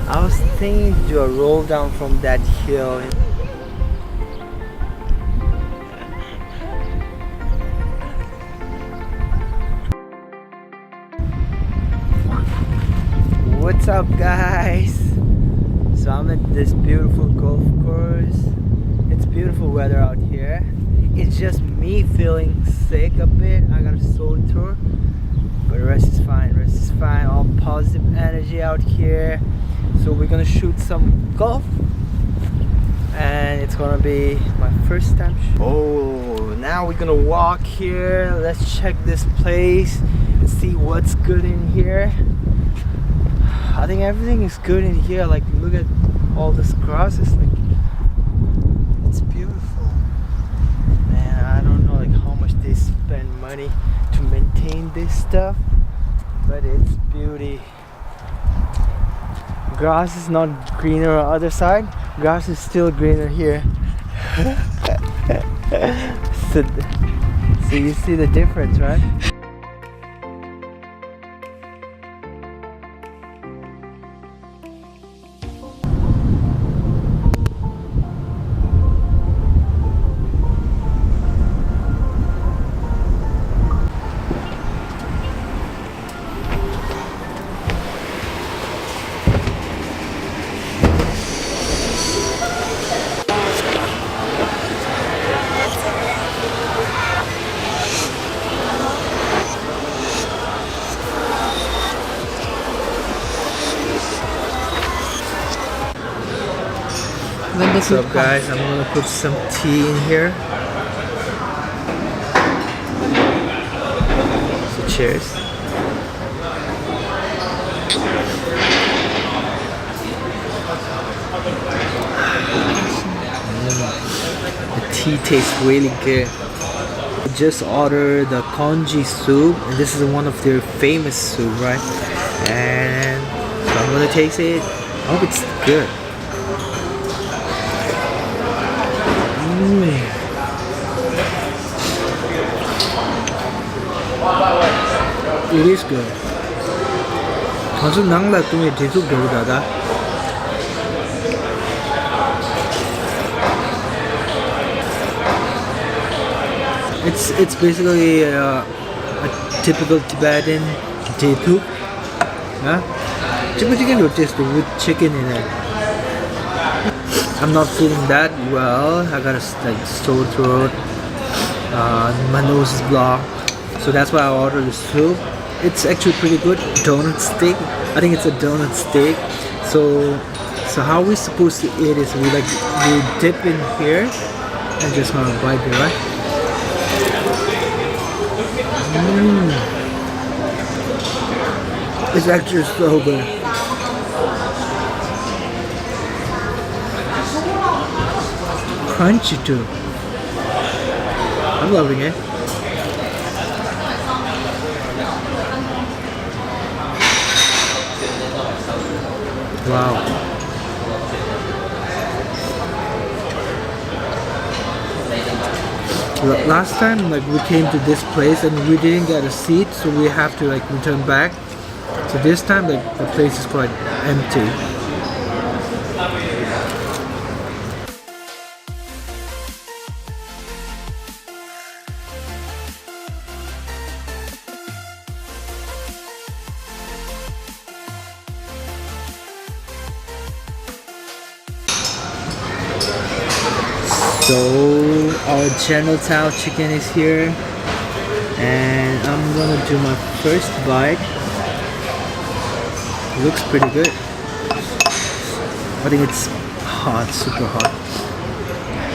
I was thinking to do a roll down from that hill. What's up, guys? So I'm at this beautiful golf course. It's beautiful weather out here. It's just me feeling sick a bit. I got a sore throat, but the rest is fine. Rest is fine. All positive energy out here. So we're gonna shoot some golf, and it's gonna be my first time. Oh, now we're gonna walk here. Let's check this place and see what's good in here. I think everything is good in here. Like, look at all this grass. It's like, it's beautiful. Man, I don't know like how much they spend money to maintain this stuff, but it's beauty. Grass is not greener on the other side. Grass is still greener here. so you see the difference, right? What's up, guys? I'm gonna put some tea in here. So cheers. The tea tastes really good. I just ordered the Congee soup, and this is one of their famous soup, right? And so I'm gonna taste it. I hope it's good. It is good. It's basically a typical Tibetan Dhondup. Yeah? Chicken taste with chicken in it. I'm not feeling that well. I got a sore throat. My nose is blocked, so that's why I ordered the soup. It's actually pretty good. Donut steak. I think it's a donut steak. So how we supposed to eat is we dip in here and just gonna bite it, right? It's actually so good. Crunchy too. I'm loving it. Wow. Last time we came to this place and we didn't get a seat, so we have to return back. So this time the place is quite empty. So our General Tao chicken is here, and I'm gonna do my first bite. It looks pretty good. I think it's hot, super hot.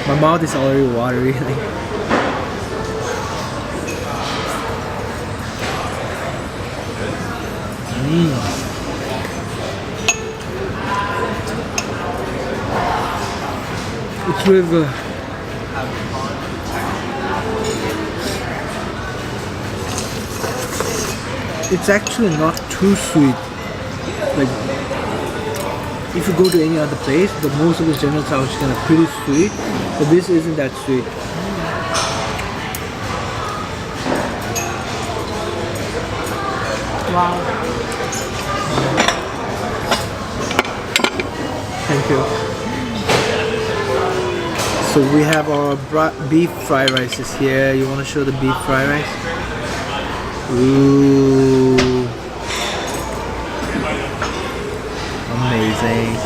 My mouth is already watery. It's really good. It's actually not too sweet. If you go to any other place, but most of the General Tao chicken are pretty sweet, but this isn't that sweet. Wow. Thank you. So we have our beef fried rices here. You want to show the beef fried rice? Ooh, amazing.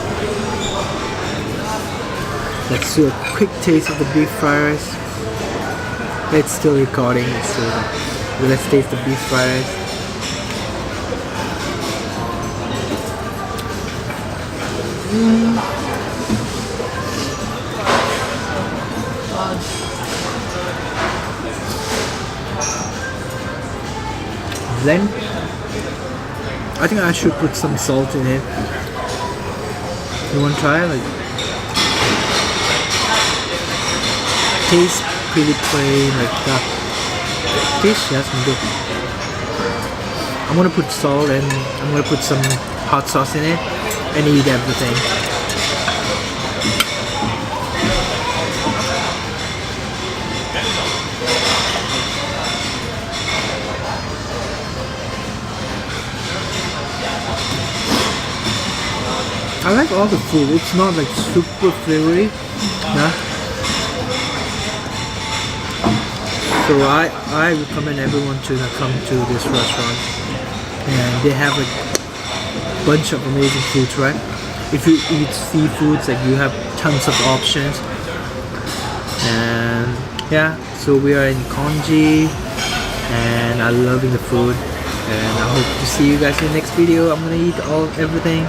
Let's do a quick taste of the beef fried rice. It's still recording. Let's taste the beef fried rice. Then I think I should put some salt in it. You want to try it? Like, tastes pretty plain like that. Tastes just good. I'm gonna put salt and I'm gonna put some hot sauce in it and eat everything. I like all the food. It's not like super flavory, nah. So I recommend everyone to come to this restaurant, and they have like a bunch of amazing foods, right? If you eat seafoods, like you have tons of options. And yeah, so we are in Congee, and I'm loving the food, and I hope to see you guys in the next video. I'm gonna eat everything.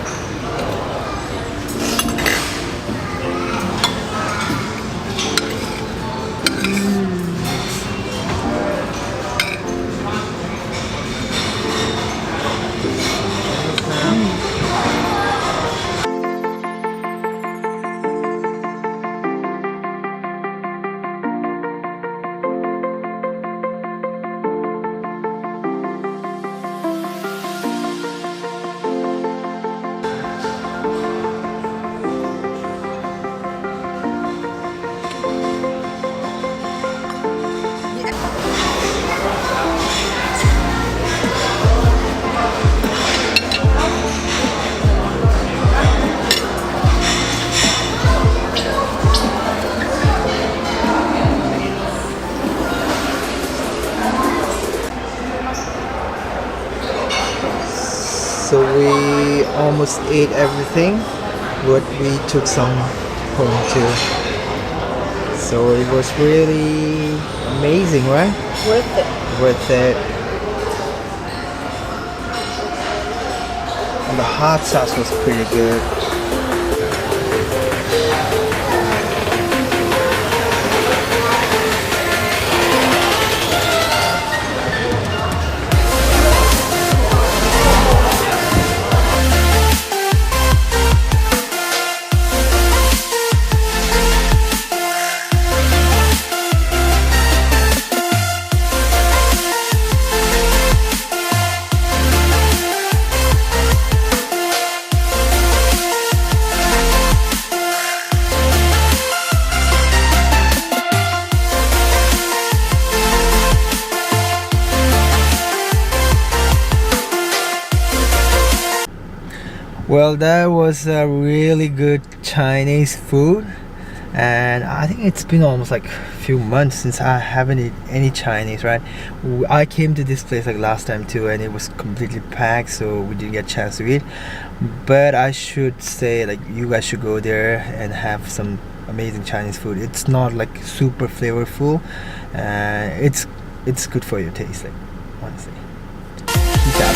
So we almost ate everything, but we took some home too. So it was really amazing, right? Worth it. Worth it. And the hot sauce was pretty good. Well, that was a really good Chinese food, and I think it's been almost like a few months since I haven't eaten any Chinese, right? I came to this place like last time too, and it was completely packed, so we didn't get a chance to eat. But I should say, like, you guys should go there and have some amazing Chinese food. It's not like super flavorful, it's good for your taste, like, honestly. Peace out.